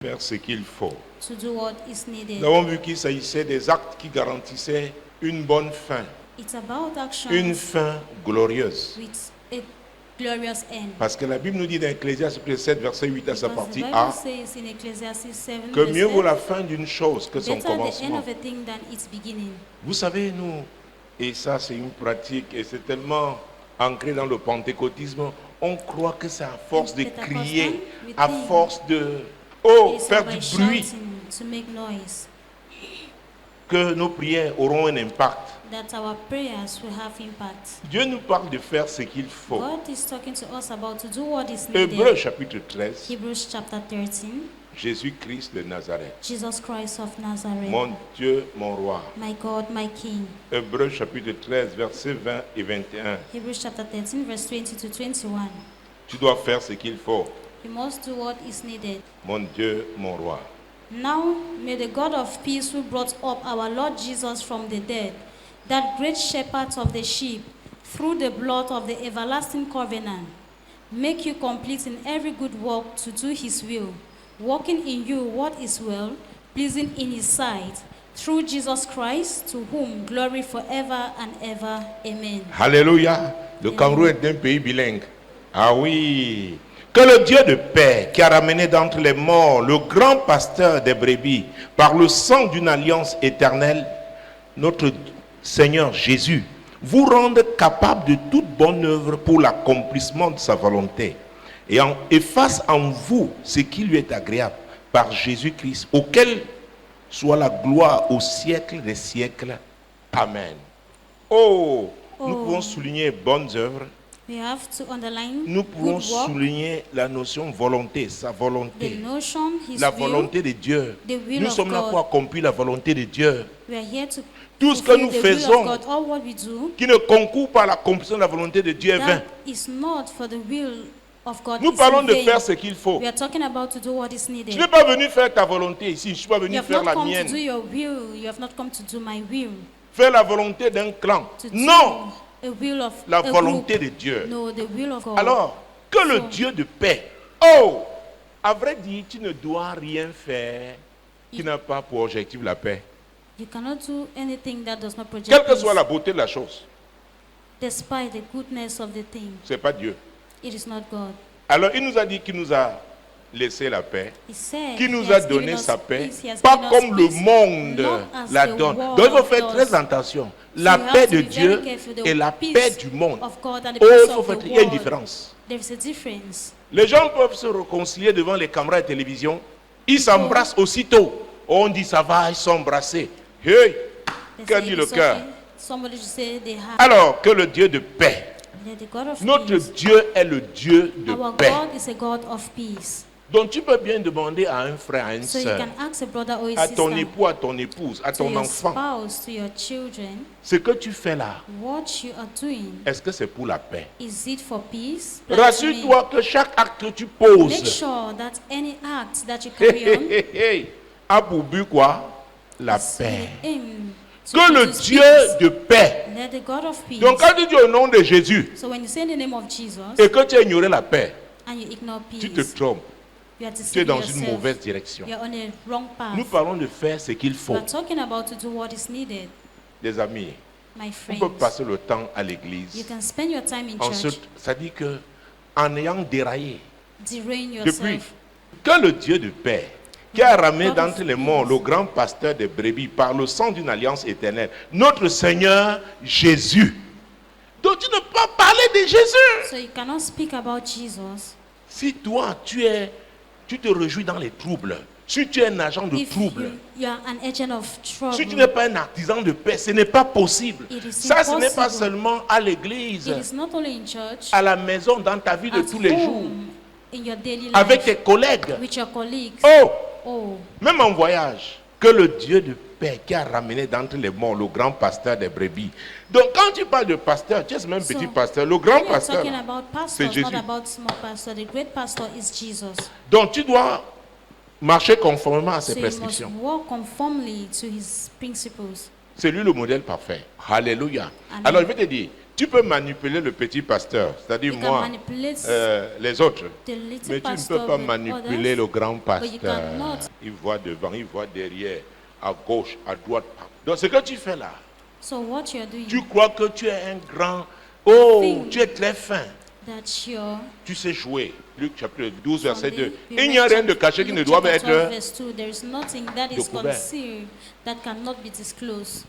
Faire ce qu'il faut. to do what is needed. Nous avons vu qu'il s'agissait des actes qui garantissaient une bonne fin, It's about actions une fin glorieuse. with a glorious end. Parce que la Bible nous dit dans Ecclésiaste 7, verset 8 à sa Because the partie Bible A, says in Ecclesiastes 7, que verse mieux vaut 8, la fin d'une chose que son better the end commencement. of a thing than its beginning. Vous savez, nous, et ça c'est une pratique, et c'est tellement ancré dans le pentecôtisme, on croit que c'est à force de crier, à force de It is faire by du bruit, shouting to make noise que nos prières auront un impact. that our prayers will have impact. Dieu nous parle de faire ce qu'il faut. God is talking to us about to do what is Hébreux needed. chapitre 13, Hebrews chapter 13, Jésus-Christ de Nazareth. Jesus Christ of Nazareth, Mon Dieu, mon roi. my God, my King. Hébreux chapitre 13, versets 20 et 21. Hebrews chapter 13, verse 20 to 21. Tu dois faire ce qu'il faut. You must do what is needed. Mon Dieu, mon roi. Now may the God of peace who brought up our Lord Jesus from the dead, that great shepherd of the sheep, through the blood of the everlasting covenant, make you complete in every good work to do his will, working in you what is well, pleasing in his sight, through Jesus Christ, to whom glory forever and ever. Amen. Alléluia. Le Cameroun est un pays bilingue. Ah oui. Que le Dieu de paix, qui a ramené d'entre les morts le grand pasteur des brebis, par le sang d'une alliance éternelle, notre Seigneur Jésus, vous rende capable de toute bonne œuvre pour l'accomplissement de sa volonté, et fasse en vous ce qui lui est agréable, par Jésus-Christ, auquel soit la gloire au siècle des siècles. Amen. Nous pouvons souligner bonnes œuvres. We have to underline Nous pouvons good work, souligner la notion volonté, sa the volonté, notion, his la will. volonté de Dieu. the will Nous of sommes là God. pour accomplir la volonté de Dieu. We are here to Tout ce que fulfill nous the will faisons of God. All what we do, qui ne concourt pas à l'accomplissement de la volonté de Dieu est vain. that is not for the will of God. Nous It's parlons in de vain. faire ce qu'il faut. We are talking about to do what is Je needed. n'ai pas venu faire ta volonté ici, je ne suis pas You venu have faire not la come to do mienne, your will. You have not come to do my will. faire la volonté d'un clan. To Non, do a will of la a volonté group. de Dieu. No, the will of God. Alors, que le So- Dieu de paix, à vrai dire, tu ne dois rien faire qui n'a pas pour objectif la paix. You cannot do anything that does not project Quelle que peace, soit la beauté de la chose, despite the goodness of the thing. ce n'est pas Dieu. It is not God. Alors, il nous a dit qu'il nous a laissé la paix, He said qu'il he nous has a given donné us sa paix, peace. He has pas given us comme le peace, monde not as la the donne. world Donc, il faut faire does. très attention. So La you have paix to de be very Dieu careful. The et la peace paix du monde. of God and the Oh, peace il faut of faire, the il y a une world. différence. There's a difference. Les gens peuvent se réconcilier devant les caméras de télévision. Ils s'embrassent aussitôt. On dit ça va, ils sont embrassés. Hey, They qu'a say dit le it's cœur? okay. Somebody should say they have. Alors que le Dieu de paix, They're the God of notre peace. Dieu est le Dieu de Our paix. God is a God of peace. Donc tu peux bien demander à un frère, à une So you soeur, can ask a brother or a à ton sister, époux, à ton épouse, à to ton your enfant, spouse, to your children, ce que tu fais là, what you are doing. est-ce que c'est pour la paix? Is it for peace? Rassure-toi que chaque acte que tu Make poses sure that any act that you carry on a pour but quoi? La is paix. with aim to Que le produce Dieu peace. de paix. Let the God of peace. Donc quand tu dis au nom de Jésus So when you say in the name of Jesus et que tu as ignoré la paix, and you ignore tu te peace, trompes. you are Tu es deceiving dans une yourself. mauvaise direction. You are on a wrong path. Nous parlons de faire ce qu'il We faut. are talking about to do what is needed, Les amis, my on friends. peut passer le temps à You l'église. can spend your time in Ensuite, church, ça dit que en ayant déraillé, deraying depuis yourself. que le Dieu de paix, qui a ramené God of d'entre les morts peace. le grand pasteur des brebis par le sang d'une alliance éternelle, notre Seigneur Jésus. Donc tu ne peux pas parler de Jésus. So you cannot speak about Jesus Si toi, tu te réjouis dans les troubles, si tu es un agent de if trouble, you are an agent of trouble. si tu n'es pas un artisan de paix, ce n'est pas possible. It is Ça, ce n'est pas impossible. seulement à l'église, It is not only in church, à la maison, dans ta vie de at tous les jours, home, in your daily life, avec tes collègues. with your colleagues. Oh, Oh, même en voyage, que le Dieu de paix qui a ramené d'entre les morts le grand pasteur des brebis. Donc quand tu parles de pasteur, tu es même So, petit pasteur, le grand when you're pasteur. talking about pastors, c'est not Jésus. about small pastor. The great pastor is Jesus. Donc tu dois marcher conformément à ses So you must prescriptions. walk conformly to his principles. C'est lui le modèle parfait. Alléluia. Amen. Alors je vais te dire, Tu peux manipuler le petit pasteur, c'est-à-dire You can moi, manipulate les autres. the little Mais tu ne pastor peux pas with manipuler others, le grand but you pasteur. cannot. Il voit devant, il voit derrière, à gauche, à droite. Donc ce que tu fais là, So what you're doing, tu crois que tu es un grand... Oh, Think. tu es très fin. that you're Tu sais jouer. Luc chapitre 12, verset from 2. the- Il n'y a rien de caché qui ne doit Luke chapter 12 être... verse 2, there is nothing that is découvert. concealed that cannot be disclosed.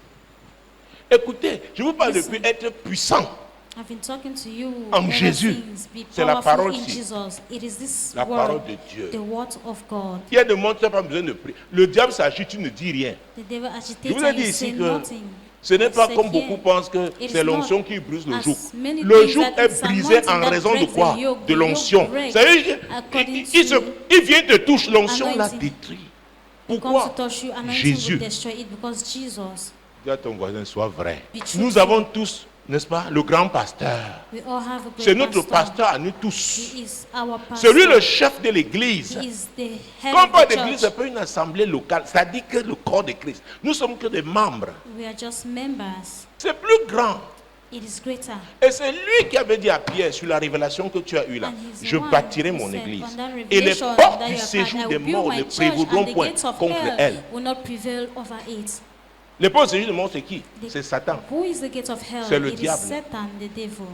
Écoutez, je vous parle Listen. depuis être puissant. I've been talking to you En ever Jésus. since. Be C'est la powerful parole in ci. Jesus. It is this La word, parole de Dieu. the word of God. Il y a des moments où tu n'as pas besoin de prier. Le diable s'agit, tu ne dis rien. The devil Je agitates vous ai and dit you ici say que nothing. ce n'est pas Said comme here, beaucoup pensent que it c'est is l'onction not qui brise le as joug. many Le things joug that est it's brisé anointing en that raison de breaks quoi? the yoke. De The yoke l'onction. breaks Ça veut dire according qu'il to il vient te toucher, l'onction l'a anointing. détruit. It comes Pourquoi? to touch you, anointing Jésus. will destroy it because Jesus. Dis à ton voisin, sois vrai. Be truthful. Nous avons tous, n'est-ce pas, le grand pasteur. We all have a great C'est notre pastor. pasteur à nous tous. He is our pastor. C'est lui le chef de l'église. He is the head Quand on of parle the d'église, church. c'est pas une assemblée locale. C'est-à-dire que le corps de Christ. Nous sommes que des membres. We are just members. C'est plus grand. It is greater. Et c'est lui qui avait dit à Pierre sur la révélation que tu as eue là, And he's the je one bâtirai who mon said, église. on that Et les revelation portes that du you have séjour had, I des will build morts my ne church, prévaudront and the point gates of contre hell elle. will not prevail over it. Les portes du séjour des morts, c'est qui? The- C'est Satan. Who is the gate of hell? C'est le It is diable. Satan, the devil.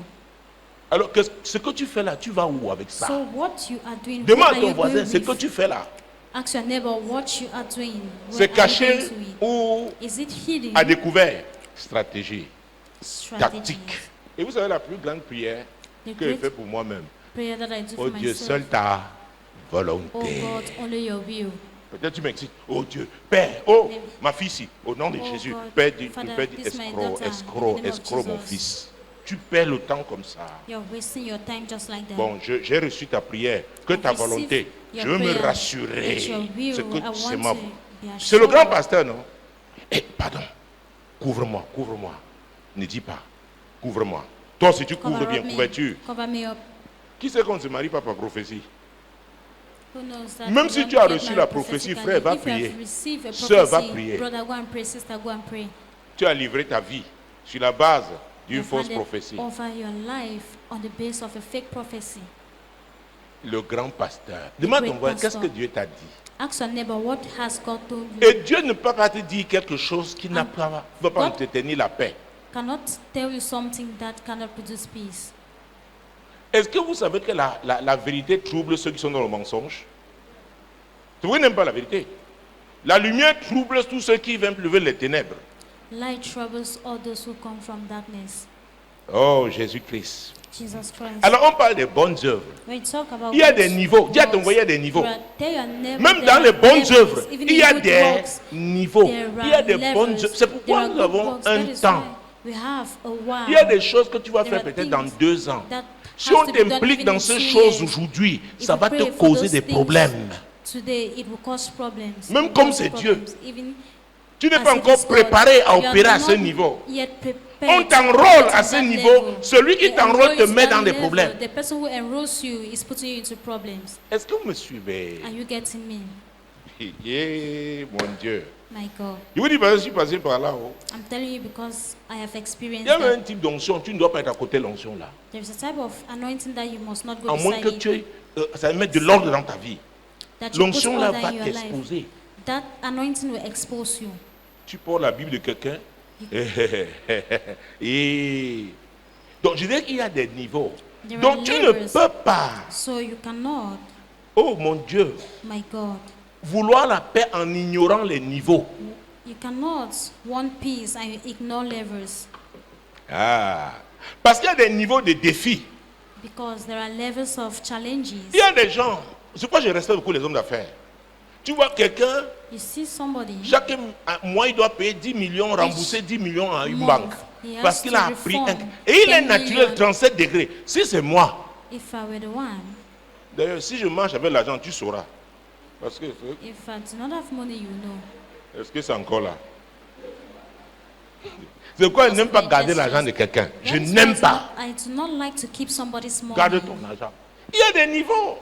Alors ce que tu fais là, tu vas où avec ça? So what you are doing, Demande where à are ton you voisin, going ce que with? tu fais là, Ask your neighbor what you are doing. Where c'est are you caché going to it? ou Is it hidden? à découvert? Stratégie, Strategy. tactique. Et vous savez la plus grande prière The que je great fais pour moi-même. prayer that I do Oh for Dieu, myself. seule ta Oh volonté. God, only your will. Peut-être tu m'excites. Oh Dieu, Père, oh Name. ma fille ici, au nom de Oh Jésus. God, Père, dit, Father, Père dit this is my escroc, daughter, in escroc, the name of escroc, mon Jesus. fils. Tu perds le temps comme ça. You're wasting your time just like that. Bon, j'ai reçu ta prière. Que ta Receive volonté. your Je veux me prayer. rassurer. It's your will. C'est que I c'est want ma... to be C'est le assured. grand pasteur, non? Eh, pardon. Couvre-moi, couvre-moi. Ne dis pas. Couvre-moi. Toi, si tu couvres Cover bien, up me. couverture. Cover me up. Qui sait qu'on ne se marie pas par prophétie? Who knows that Même you si don't tu as get reçu married la prophétie, prophetically. frère, va If you have prier. received a Sœur, va prophecy, prier. brother, go and pray. Sister, go and pray. Tu as livré ta vie sur la base d'une You fausse handed prophétie. over your life on the basis of a fake prophecy. Le grand pasteur. Demande great ton voisin, qu'est-ce pastor. que Dieu t'a dit? Ask your neighbor, what has God told you? Et Dieu ne peut pas te dire quelque chose qui n'a pas, va pas God- te tenir la paix. Cannot tell you something that cannot produce peace. Est-ce que vous savez que la vérité trouble ceux qui sont dans le mensonge? Vous n'aimez pas la vérité. La lumière trouble tous ceux qui veulent lever les ténèbres. Light troubles all those who come from darkness. Oh, Jésus-Christ. Jesus Christ. Alors on parle des bonnes œuvres. When you talk about Il y a good des niveaux. Dis à ton works, voisin, il y a des niveaux. tell your neighbor Même there dans are les bonnes levels. œuvres, Even il y in a good des works, niveaux. there Il y a are des levels. bonnes œuvres. C'est pourquoi There are nous good avons works. un That is temps. why we have a while. Il y a des choses que tu vas There faire are peut-être dans things 2 ans. that Si has on to be done t'implique even dans in ces 2 choses years. aujourd'hui, If ça you va te pray for causer those des things problèmes. Today it will cause problems. Même It will comme cause c'est problems. Dieu. Even Tu n'es as pas it encore is God, préparé à you are opérer à ce not niveau. yet On prepared to t'enrôle operate à at ce that niveau. level. Celui qui They t'enrôle enroll te you to met that dans des level. problèmes. The person who enrolls you is putting you into problems. Est-ce que vous me suivez? Are you getting me? Mon Dieu. My God. Je vous dis, parce que je suis passé par là. Oh. I'm telling you because I have Il experienced y a même un that. type d'onction. Tu ne dois pas être à côté de l'onction là. There's a type of anointing that you must not go À moins beside que it, tu aies, ça va mettre de l'ordre dans ta vie. that you put L'onction là order va in your life. t'exposer. That anointing will expose you. Tu portes la Bible de quelqu'un. Et donc je dis qu'il y a des niveaux. There are Donc tu ne levels. peux pas, So you cannot, oh mon Dieu, my God, vouloir la paix en ignorant les niveaux. you cannot want peace and you ignore levels, Ah, parce qu'il y a des niveaux de défis. because there are levels of challenges. Il y a des gens, c'est pourquoi je respecte beaucoup les hommes d'affaires. Tu vois quelqu'un, You see somebody, chaque mois il doit payer 10 millions, rembourser 10 millions à une month, banque. he has Parce qu'il a to appris reform Et il est 10 naturel, million. 37 degrés. Si c'est moi, if I were the one, d'ailleurs, si je marche avec l'argent, tu sauras. Parce que, if I do not have money, you know. est-ce que c'est encore là? C'est pourquoi je n'aime pas garder l'argent de quelqu'un. Je That is why n'aime pas. I do not like to keep somebody's money. Garde ton argent. Il y a des niveaux.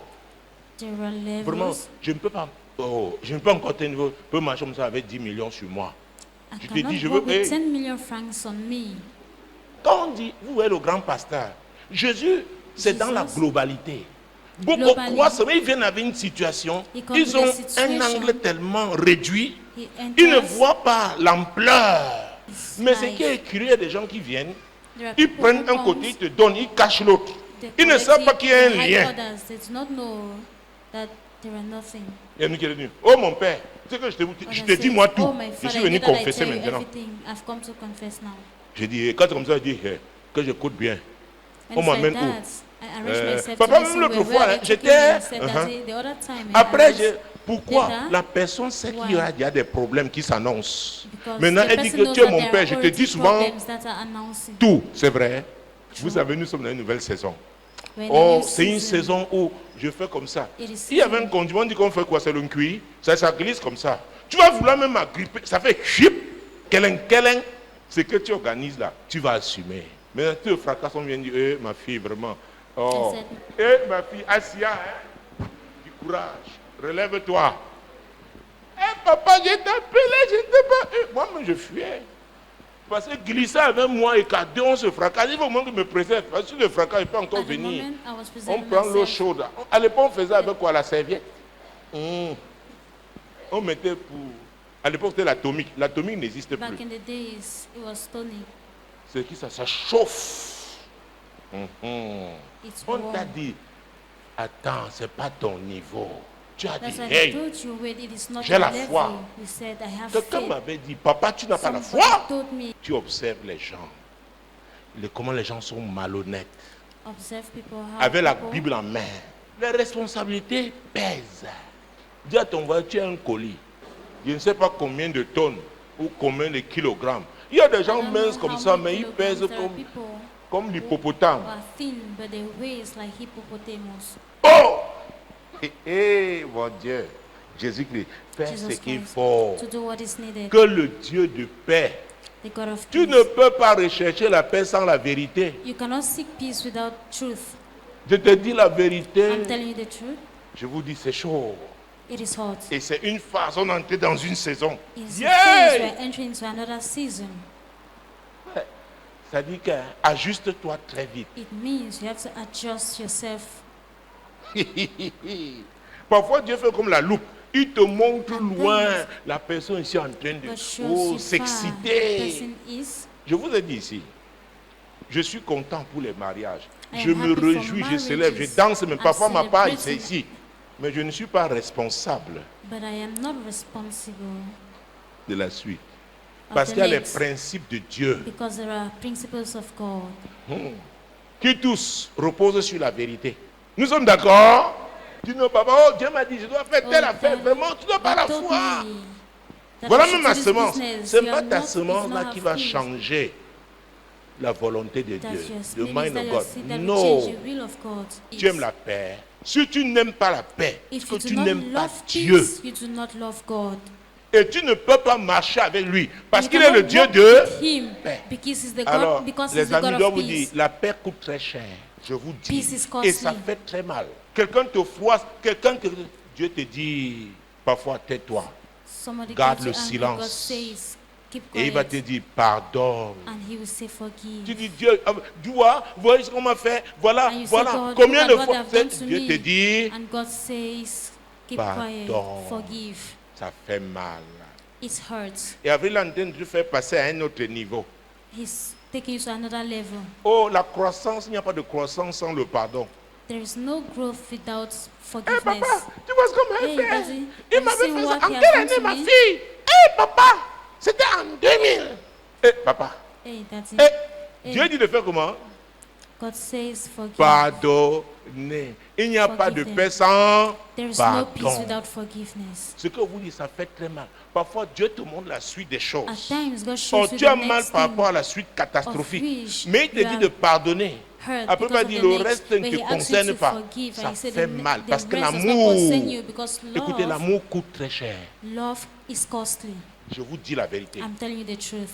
There are levels. Vraiment, je ne peux pas. Oh, je ne peux pas encore atteindre niveau. Je peux marcher comme ça avec 10 millions sur moi. I Je te cannot dis, je walk veux- with hey. 10 million francs on me. Quand on dit, vous voyez le grand pasteur, Jésus, c'est dans la Jesus. globalité. Beaucoup Globally. croient, seulement ils viennent avec une situation, He comes ils with a ont un situation. angle tellement réduit, He ils ne enters. voient pas l'ampleur. His Mais ce life. qui est curieux, il y a des gens qui viennent, There are ils people prennent who un comes, côté, ils te donnent, ils cachent l'autre. they Ils ne collect savent it, pas qu'il y a un they hide lien. others. They do not know that there are nothing. Il y a une qui est venue, oh mon père, tu sais que je Others te dis says, moi tout. Oh my Je father, suis I venu know that I confesser tell you maintenant. everything. I've come to confess now. J'ai dit, quand c'est comme ça, je dis que j'écoute bien. And On it's like m'amène où? that. I arrange myself Papa, to même listen l'autre where fois, are hein, they j'étais- taking me? Said that Uh-huh. the other time, Après, I was- pourquoi Later, la personne sait qu'il y aura il y a des problèmes qui s'annoncent. because Maintenant, the elle dit person que knows tu es that mon there père. are Je te already dis souvent problems that are announcing. tout, c'est vrai. Vous True. savez, nous sommes dans une nouvelle saison. When a Oh, new c'est une season, saison où je fais comme ça. It is Il y avait un season. conduit, on dit qu'on fait quoi? C'est le cuir. Ça glisse comme ça. Tu vas vouloir même agripper. Ça fait chip. Kélin. Ce que tu organises là, tu vas assumer. Mais tu te fracasses, on vient dire, ma fille, vraiment. Oh, ma fille, Asia, hein? Du courage. Relève-toi. Papa, je t'appelais, je t'ai pas. Moi-même, je fuyais. Parce que glisser avec moi et qu'à deux, on se fracasse. Il faut moins que me préserve. Parce que le fracas, il peut encore at the venir. moment, I was On preserving prend l'eau myself. chaude. À l'époque, on faisait avec quoi? La serviette. On mettait pour... À l'époque, c'était l'atomique. L'atomique n'existe Back plus. in the days, it was stony. C'est qui ça? Ça chauffe. It's On warm. t'a dit, attends, c'est pas ton niveau. Tu as That's dit, why I hey, told you, wait, it is not j'ai your la level. foi. You said, I have quelqu'un faith. m'avait dit, papa, tu n'as pas la Somebody foi. told me, Tu observes les gens. Comment les gens sont malhonnêtes. observe people how Avec la people- Bible en main. Les responsabilités pèsent. Dis à ton voisin, tu as un colis. Je ne sais pas combien de tonnes ou combien de kilogrammes. Il y a des I gens don't know minces comme how ça, many mais ils kilograms pèsent there are comme, people comme l'hippopotame. who are thin, but their waist like hippopotamus. Oh! Mon Dieu. Jésus-Christ, fais Jesus ce qu'il Christ, faut. to do what is needed. Que le Dieu de paix. The God of Tu peace. ne peux pas rechercher la paix sans la vérité. You cannot seek peace without truth. Je te dis la vérité. I'm telling you the truth. Je vous dis, c'est chaud. It is hot. Et c'est une phase. On est entré dans une saison. It's Yeah! a phase. We're entering into another season. Ça dit qu'ajuste-toi très vite. It means you have to adjust yourself. Parfois, Dieu fait comme la loupe. Il te montre And loin. then La personne ici est en train de God shows you far. The s'exciter. person is. Je vous ai dit ici, je suis content pour les mariages. I Je am me happy for réjouis, je célèbre, je marriages. danse, mais I'm parfois ma part, c'est celebrating. ici. Mais je ne suis pas responsable But I am not responsible de la suite. of Parce the qu'il y a les next, principes de Dieu because there are principles of God qui tous reposent sur la vérité. Nous sommes d'accord? Tu ne papa, oh Dieu m'a dit, je dois faire telle affaire. Vraiment, tu n'as pas la told foi. me that Voilà I should même ma do this semence. business. Ce n'est You pas are ta not- semence it's là not qui a va faith. changer la volonté de That Dieu, your le spirit mind that of your God. seed that will Non. change the will of God. Tu aimes la paix. Si tu n'aimes pas la paix, If c'est que you do tu not n'aimes pas love Dieu. peace, you do not love God. Et tu ne peux pas marcher avec lui parce You qu'il est le cannot Dieu walk de with him paix. because he's the God, Alors, because he's les the amis God doivent of vous dire, peace. la paix coûte très cher. Je vous dis. Peace is Et ça costly. fait très mal. Quelqu'un te froisse, quelqu'un que Dieu te dit, parfois tais-toi. Somebody Garde gets le you angry, silence. God says, keep Et il va te quiet, dire, pardonne. and he will say forgive. Tu dis, Dieu, tu vois, voyez ce qu'on m'a fait. Voilà, And you say, voilà. God, Combien look de at fois what I've done to Dieu me. te dit, And God says, keep quiet, Pardon. forgive. ça fait mal. It hurts. Et avec l'antenne, tu fais passer à un autre niveau. He's taking you to another level. Oh, la croissance, il n'y a pas de croissance sans le pardon. There is no growth without Eh forgiveness. papa, tu vois ce qu'on m'a Hey, fait? Daddy, Il have you m'avait seen fait ça. what En he has quelle done année, to ma me? fille? Eh papa, c'était en 2000. Eh papa, Hey, Daddy. eh, Dieu dit de faire comment? God says forgive. Pardonner. Il n'y a pas de Forgive paix sans There is no peace pardon. without forgiveness. Ce que vous dites, ça fait très mal. Parfois, Dieu te montre la suite des At choses. times, God Oh, shows you tu as the mal next par thing rapport à la suite catastrophique. which Mais il te you dit are de pardonner. hurt Après, il because va of dire the le next. reste ne When te he asks you concerne to pas. forgive, Ça and he said fait the mal the parce que rest does not l'amour, concern you because écoutez, love, l'amour coûte très cher. love is costly. Je vous dis la vérité. I'm telling you the truth.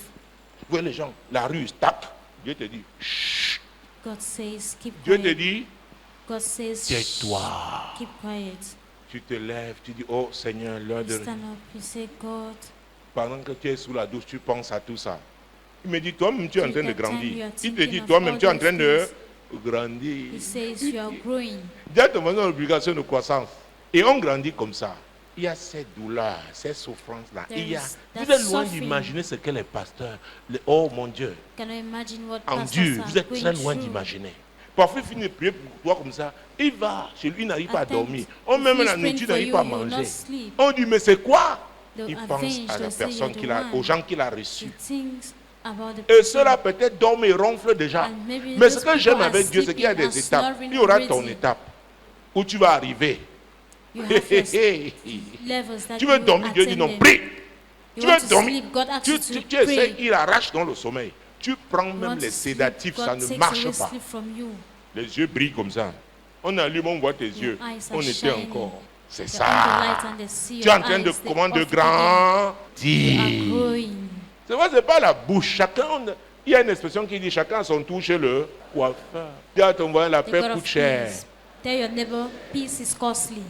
Vous voyez les gens, la rue tape. Dieu te dit, chut. God says, keep Dieu te quiet. dit, God says, tais-toi. "Shh, keep quiet. Tu te lèves, tu dis, oh Seigneur, l'heure You de... stand up, you say, God, Pendant que tu es sous la douche, tu penses à tout ça. Il me dit, toi-même, tu es en Till train de that time, grandir. you are Il te thinking dit, of toi-même, all tu es en those train de things. grandir. He says you are growing. Dis à ton voisin l'obligation de croissance. Et on grandit comme ça. Il y a cette douleur, cette souffrance-là. There Il y a, is vous that êtes loin suffering. d'imaginer ce que les pasteurs, oh mon Dieu, Can you imagine what en pastors Dieu, are vous êtes going très loin through? d'imaginer. Parfois, il finit de prier pour toi comme ça. Il va, chez lui, il n'arrive pas à At times, dormir. On if même he's la praying nourriture, for il n'arrive you, pas à he will not manger. sleep. On dit, mais c'est quoi? They'll Il pense avenge, à la they'll say personne you're qu'il the a, one. aux gens qu'il a He reçus. thinks about the Et people. ceux-là peut-être dorment et ronflent déjà. And maybe Mais those ce que people j'aime are avec Dieu, c'est qu'il y a sleeping des and étapes. snoring Il y aura ton already. étape où tu vas arriver. You have your levels that Tu veux you dormir, Dieu dit non, attend them. prie. You Tu want veux to dormir. sleep, God asks Tu you to essaies, pray. il arrache dans le sommeil. Tu prends You même want les to sleep, sédatifs, ça God ne takes marche away pas. sleep from you. Les yeux brillent comme ça. On allume, on voit tes yeux. eyes are On était shining. encore. C'est They're on the light ça. and they see Tu es en your train de eyes, they comment de off it again. You are grandir. growing. C'est vrai, c'est pas la bouche. Chacun, il y a une expression qui dit chacun a son tour chez le coiffeur. Dis à ton voisin, la The paix God coûte of cher. peace. Tell your neighbor, peace is costly.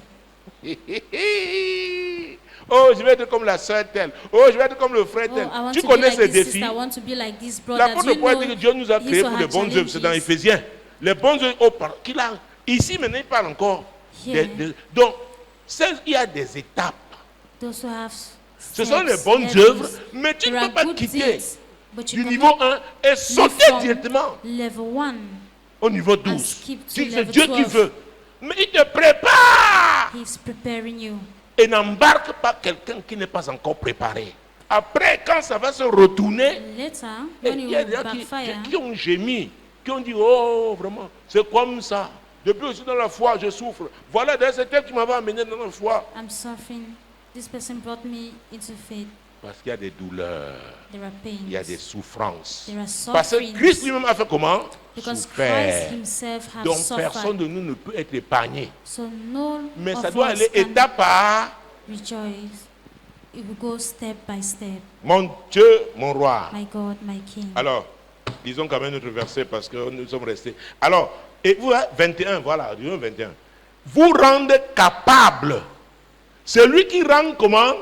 Oh, je vais être comme la sœur telle. Oh, je vais être comme le frère Oh, tel. I want Tu to be connais like ces this défis. sister. I want to be like this brother. Do L'apôtre you Paul know dit que Dieu nous a he créés also pour de had bonnes œuvres. C'est dans challenges? Éphésiens. Les bonnes œuvres, oh, qu'il a. Ici, maintenant, il parle encore. Yeah. Donc, il y a des étapes. Those who have Ce sont les steps, bonnes levels. œuvres, mais tu There ne are peux pas good quitter deeds, but du you niveau cannot 1 et live sauter from directement level 1. au niveau and 12. skip to C'est level Dieu qui 12. veut. Mais il te prépare. He's preparing you. Et n'embarque pas quelqu'un qui n'est pas encore préparé. Après, quand ça va se retourner, Later, et when il you y a des will gens backfire, qui ont gémi, qui ont dit, oh, vraiment, c'est comme ça. Depuis aussi dans la foi, je souffre. Voilà, d'ailleurs, c'est elle qui m'avait amené dans la foi. I'm suffering. This person brought me into faith. Parce qu'il y a des douleurs, There are pains. il y a des souffrances. There are Parce que sufferings. Christ lui-même a fait comment? Because Souffert. Christ himself has Donc suffered. personne de nous ne peut être épargné. So no Mais of ça doit us aller can étape par rejoice. It will go step by step. mon Dieu, mon roi. My God, my King. Alors, disons quand même notre verset parce que nous sommes restés. Alors, et vous, 21, voilà, disons 21. Vous rendez capable. Celui qui rend comment?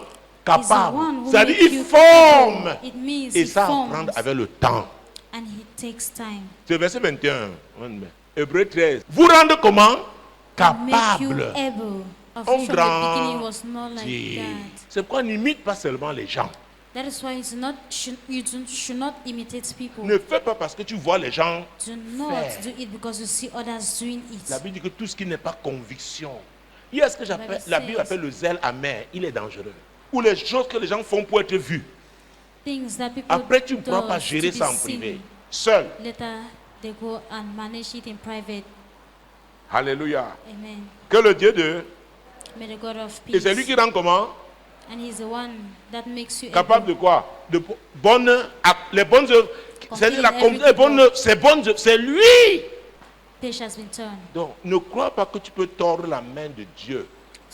He's the Capable. one who C'est-à-dire, makes il you forme. capable. It means Et he ça forms, apprendre avec le temps. and he takes time. C'est verset 21. Hébreu 13. Vous rendez comment? Make you Capable. able. Of On which from the beginning was not like grandit. that. C'est pourquoi on n'imite pas seulement les gens. That is why you should not imitate people. Ne fais pas parce que tu vois les gens. Do not faire. do it because you see others doing La it. Bible dit que tout ce qui n'est pas conviction. Il y a ce que j'appelle, la Bible appelle le zèle amer. Il est dangereux. Ou les choses que les gens font pour être vus. Things that people Après, tu ne pourras pas does gérer to ça be en privé. seen. Seul. Later, they go and manage it in private. Alléluia. Amen. Que le Dieu de... May the God of Et peace. c'est lui qui rend comment? And he's the one that makes you Capable able. de quoi? De bonnes... Les bonnes œuvres. C'est-à-dire les bonnes œuvres. Ces bonnes œuvres. C'est lui. Page has been turned. Donc, ne crois pas que tu peux tordre la main de Dieu.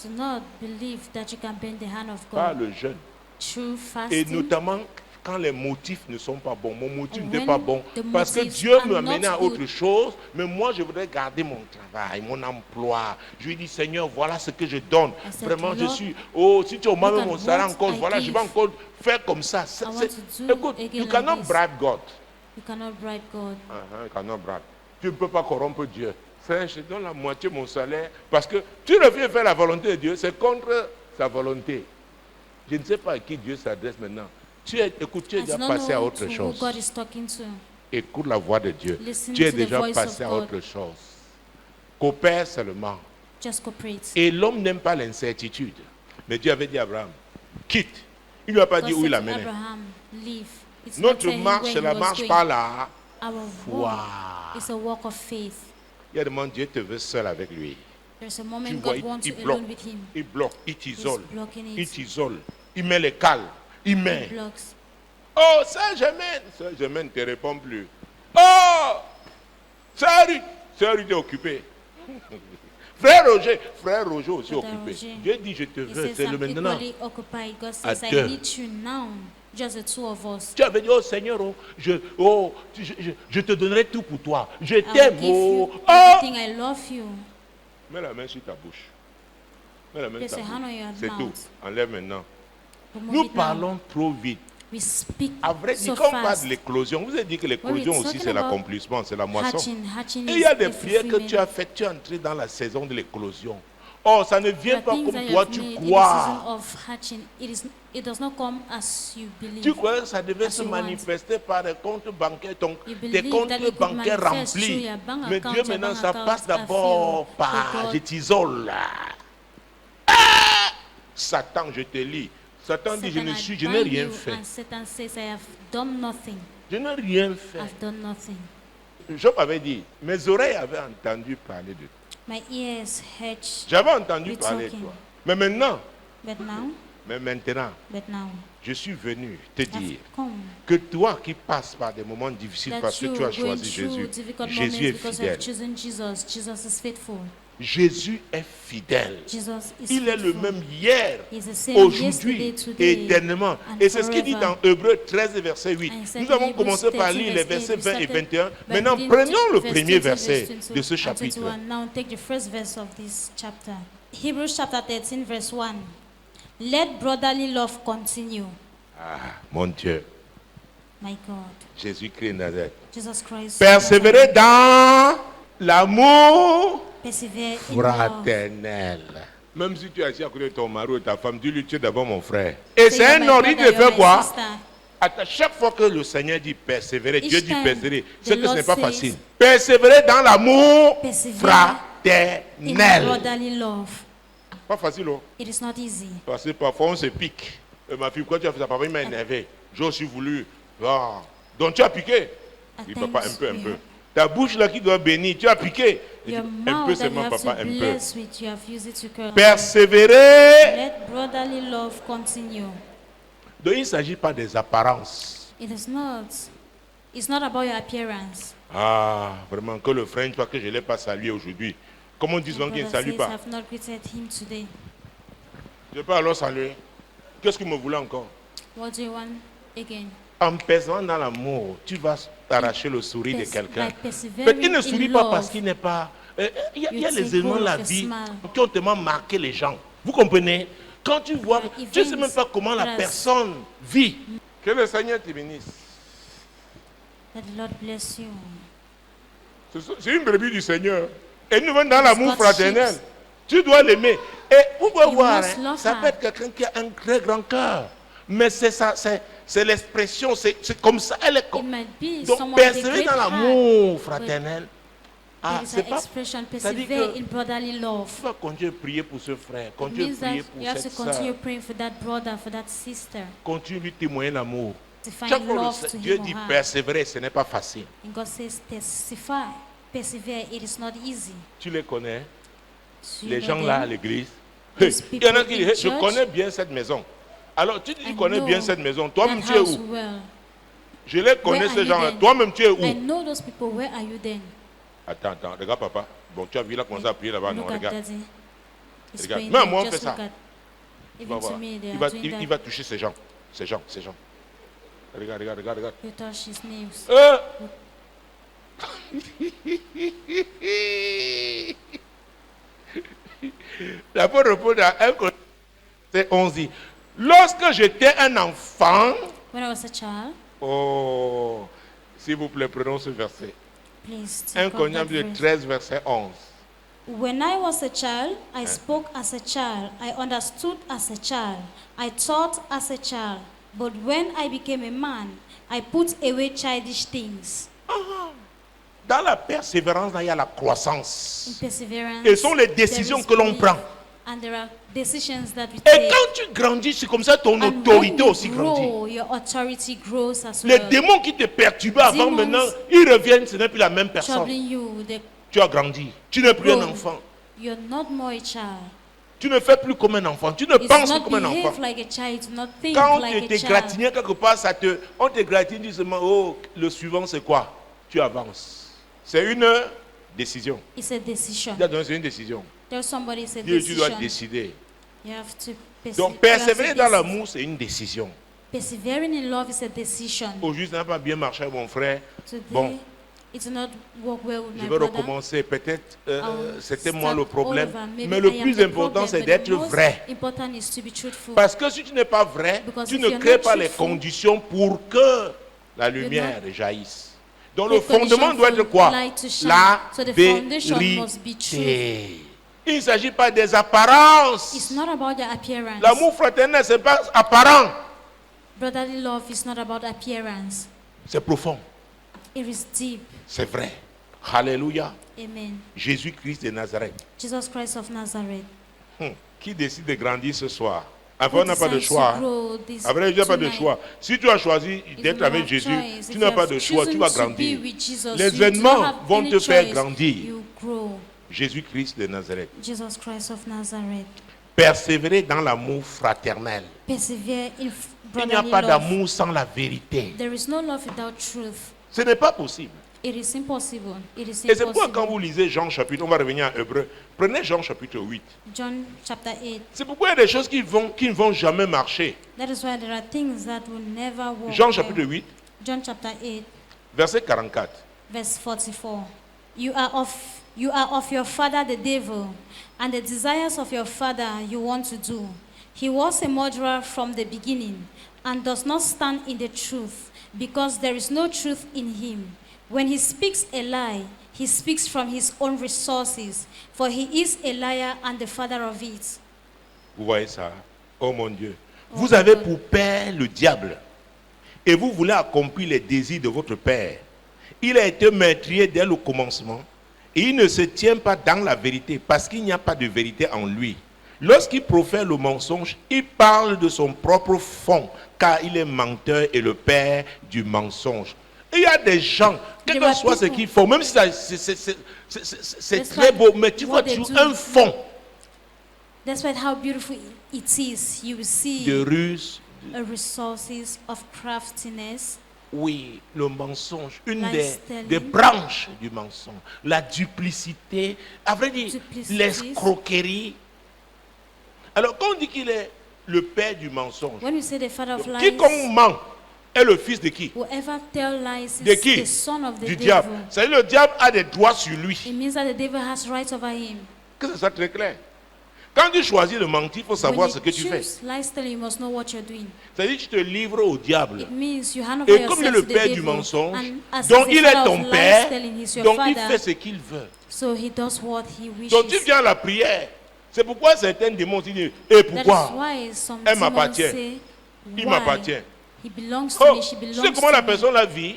Do not believe that you can bend the hand of Pas God le jeûne. through Et fasting. notamment quand les motifs ne sont pas bons. Mon motif When n'était pas bon. the Parce que motives Dieu are m'a not amené à good. autre chose. Mais moi, je voudrais garder mon travail, mon emploi. Je lui dis, Seigneur, voilà ce que je donne. I said, Vraiment, je Lord, suis... Oh, si tu augmentes look at mon salaire what encore, I voilà, je vais give. encore faire comme ça. I want to do Écoute, again you like cannot this. bribe God. You cannot bribe God. You cannot bribe. Tu ne peux pas corrompre Dieu. Frère, je donne la moitié de mon salaire parce que tu reviens faire la volonté de Dieu, c'est contre sa volonté. Je ne sais pas à qui Dieu s'adresse maintenant. Écoute, tu es I déjà do not passé à know autre who chose. God is talking to. Écoute la voix de Dieu. Listen Tu es to the déjà voice passé of à God. autre chose. Coopère seulement. Just cooperate. Et l'homme n'aime pas l'incertitude. Mais Dieu avait dit à Abraham, quitte. Il ne lui a pas God dit où said il to l'amenait. Abraham, leave. It's not Notre telling marche, where c'est he la was marche going. par la Our foi. walk is a walk of faith. Il y a des moments, Dieu te veut seul avec lui. There's a Tu moment vois, God wants il you bloque, alone with him. il bloque, il t'isole, He's blocking il it. t'isole, il met les cales, il met. He blocks. Oh, Sœur Germaine ne te répond plus. Oh, Sœur Ruth est occupée. Frère Roger aussi Brother occupé. Roger. Dieu dit, je te He veux, says, c'est le I'm maintenant. equally occupied. God À says, I deux. need you now. Just the two of us. Tu avais dit, oh Seigneur, je te donnerai tout pour toi. Je I t'aime. will give you Oh. everything. I love you. Mets la main sur ta bouche. Mets la main Place sur ta a hand on bouche. your C'est tout. mouth. Enlève maintenant. Remove Nous it now. parlons trop vite. We speak À vrai dire, so quand on parle fast. de l'éclosion, vous avez dit que l'éclosion aussi talking c'est about l'accomplissement, c'est la moisson. Hatching Et il y a is des the prières que tu fulfillment. as faites, tu es entré dans la saison de l'éclosion. Oh, ça ne There vient are pas things comme that you toi have tu made in the crois. season of hatching. It does not come as you believe. Tu croyais que ça devait as se you want. manifester par des comptes bancaires, You tes believe comptes that it could bancaires manifest through remplis. your bank Mais account, Dieu your maintenant, bank ça accounts passe are d'abord filled. par, But God- je t'isole là. Ah! Satan, je te lis. Satan dit, je Satan, n'ai bind rien you, fait. and Satan says, I have done nothing. Je n'ai rien fait. I've done nothing. Job avait dit, mes oreilles avaient entendu parler de toi. My ears heard, J'avais entendu You parler de talking. toi. Mais maintenant, but now, je suis venu te I've dire come. que toi qui passes par des moments difficiles That parce que you tu as are going choisi through Jésus, difficult Jésus moments est because you have fidèle. chosen Jesus. Jesus is faithful. Jésus est fidèle. Jesus is Il est le faithful. même hier, He's the same yesterday, aujourd'hui, today, éternellement. and Et c'est ce qu'il dit forever. dans Hébreux 13, verset 8. And he said Nous avons in Hebrews commencé par 13, lire les verse versets 8, 20 et we started 21. by Maintenant, reading prenons le verse premier 20, verset verse de ce 20 and chapitre. 21. Now take the first verse of this chapter. Hebrews chapter 13, verse 1. Let brotherly love continue. Ah, mon Dieu, My God. Jésus-Christ de Nazareth. Jesus Christ. Persévérer dans l'amour Persevere in love. fraternel. Même si tu es assis à côté de ton mari ou ta femme, dis-lui, tu es d'abord mon frère. Et Say, c'est you're un my ordre brother, de you're faire my quoi? sister. À chaque fois que le Seigneur dit persévérer, Each Dieu dit time persévérer, the c'est que ce Lord n'est pas says, facile. Persévérer dans l'amour Persevere in fraternel. brotherly love. Pas facile, oh. It is not easy. Parce que parfois on se pique. Ma fille, pourquoi tu as fait ça? Papa, il m'a énervé. J'ai aussi voulu. Ah. Donc tu as piqué. At Il dit, papa, un times, peu, un you peu. have- Ta bouche là qui doit bénir, tu as piqué. Il dit, Your un mouth peu that you seulement, have papa, to un peu. bless with, you have used it to curse. Persévérer. Let brotherly love continue. Donc il ne s'agit pas des apparences. It is not. It's not about your appearance. Ah, vraiment, que le frère, une fois que je ne l'ai pas salué aujourd'hui. Comment dit souvent My qu'il ne brother salue says, pas? I've not greeted him today. Je peux alors saluer. Qu'est-ce qu'il me voulait encore? What do you want again? En pesant dans l'amour, tu vas arracher le sourire de quelqu'un. By Mais persevering il ne in sourit pas parce love. qu'il n'est pas... Il y a You les take éléments de hold la of your vie smile. qui ont tellement marqué les gens. Vous comprenez? Quand tu vois, There are tu ne sais events même pas comment la that has- personne vit. Que le Seigneur te bénisse. That the Lord bless you. C'est une brebis du Seigneur. Et nous venons dans l'amour God's fraternel. sheep. Tu dois l'aimer. Et vous pouvez You voir, must hein, love ça her. peut être quelqu'un qui a un très grand cœur. Mais c'est ça, c'est l'expression, c'est comme ça, elle est It comme. might be Donc someone with a persévérer great dans heart. l'amour fraternel. Ah, There is c'est an pas. expression, ça dit persevere que in brotherly love. tu vas continuer à prier pour ce frère, It continuer means à that prier you pour have to cette continue soeur, praying for that brother, for that sister, continue à lui témoigner l'amour. to find Chaque fois love que to Dieu him dit or her. persévérer, ce n'est pas facile. And God says, testify, persevere. It is not easy. Tu les connais, So you les know gens là à them. l'église. Those Il y en a people qui in disent, je church, connais bien cette maison. Alors tu dis, tu I connais bien know cette maison. Toi-même, that tu es house où? well. Je les connais, Where are ces you gens-là. then? Toi-même, tu es I où? know those people. Where are you then? Attends, regarde papa. Bon, tu as vu, il a commencé à prier là-bas. Non, Look at regarde. Daddy. He's Regarde. praying Même there. moi, on Just fait ça. look at. Tu vas Even voir. to me, they Il are va, doing il that. va toucher ces gens. Ces gens. Regarde. You touch his nails. La bonne repose à 1 Corinthiens 11 dit, lorsque j'étais un enfant, When I was a child, oh, s'il vous plaît, prenons ce verset. please 1 take up that Corinthiens verse. 13, verset 11. When I was a child, I spoke as a child. I understood as a child. I thought as a child. But when I became a man, I put away childish things. Dans la persévérance, là, il y a la In croissance. perseverance, Et ce sont les there décisions is que l'on belief. prend. And there are decisions that we Et take. quand tu grandis, c'est comme ça ton And when autorité you aussi grandit. grow, your authority grows as Les well. démons qui te perturbaient avant, Demons maintenant, ils reviennent, ce n'est plus la même personne. Troubling you, they Tu as grandi. Tu n'es plus un grow. enfant. You're not more a child. Tu ne fais plus comme un enfant. Tu ne You do penses not plus comme un behave enfant. like a child. You do not think Quand on like te a child. gratignait quelque part, on te gratigne, tu dis seulement, oh, le suivant c'est quoi? Tu avances. C'est une décision. It's a decision. C'est une décision. There's somebody, it's a Dieu, tu dois decision. décider. You have to Donc you have to persévérer dans decide. l'amour, c'est une décision. Persevering in love is a decision. Aujourd'hui, ça n'a pas bien marché, mon frère. Today, Bon, It did not work well with Je my vais brother. recommencer. Peut-être I'll c'était moi start le problème. all over. Maybe Mais le I am plus the important, problem, c'est but d'être the most vrai. important is to be truthful. Parce que si tu n'es pas vrai, Because tu if ne you're crées not pas les truthful, conditions pour que la lumière jaillisse. Donc le the condition fondement doit for être quoi? light to shine. La So the foundation must be vérité. Il ne s'agit pas des apparences. It's not about the appearance. L'amour fraternel, ce n'est pas apparent. Brotherly love is not about appearance. C'est profond. It is deep. C'est vrai. Alléluia. Amen. Jésus-Christ de Nazareth. Jesus Christ of Nazareth. Qui décide de grandir ce soir? Après, Who on n'a pas de decides to choix. grow this Après, il n'y a pas de tonight? choix. Si tu as choisi If d'être you avec have Jésus, choice, tu if n'as you pas have de choix, tu vas chosen to be grandir. with Jesus, Les you do not événements have vont any te faire choice. grandir. You grow. Jésus-Christ de Nazareth. Jesus Christ of Nazareth. Persévérer dans l'amour fraternel. Persevere in Il n'y a brotherly pas love. d'amour sans la vérité. There is no love without truth. Ce n'est pas possible. It is impossible. It is Et c'est pourquoi quand impossible. vous lisez Jean chapitre, on va revenir à Hébreu, prenez Jean chapitre 8. John chapter 8. C'est pourquoi il y a des choses qui ne vont jamais marcher. That is why there are things that will never work. Jean well. chapitre 8, John chapter 8, verset 44. verse 44. You are of your father the devil, and the desires of your father you want to do. He was a murderer from the beginning, and does not stand in the truth, because there is no truth in him. When he speaks a lie, he speaks from his own resources, for he is a liar and the father of it. Vous voyez ça? Oh mon Dieu. Oh Vous my avez God. pour père le diable. Et vous voulez accomplir les désirs de votre père. Il a été meurtrier dès le commencement. Et il ne se tient pas dans la vérité parce qu'il n'y a pas de vérité en lui. Lorsqu'il profère le mensonge, il parle de son propre fond, car il est menteur et le père du mensonge. Et il y a des gens, quel que soit ce qu'ils font, même si c'est très beau, mais tu vois toujours un fond Despite how beautiful it is, you will see de ruse. a resources of craftiness. Oui, le mensonge, une Lies-telling. des branches du mensonge, la duplicité, à vrai dire, Duplicities. l'escroquerie. Alors, quand on dit qu'il est le père du mensonge, When we say the father of lies, quiconque ment est le fils de qui? whoever tells lies De is qui? the son of the Du devil. diable. C'est-à-dire le diable a des droits sur lui. It means that the devil has rights over him. Que ce soit très clair. Quand tu choisis de mentir, il faut savoir When ce you que tu fais. choose lies telling, you must know what you're doing. C'est-à-dire que tu te livres au diable. It means you hand over Et comme il est yourself le to the père du devil, mensonge, and as donc he's the il est father ton of père, lies telling, he's your donc il father, fait ce qu'il veut. so he does what he wishes. Donc tu viens à la prière. C'est pourquoi certains démons disent, et That is pourquoi? why some Elle demons m'appartient. say, Il why? m'appartient. He belongs to Oh, me, she tu belongs sais comment to la me. personne la vit?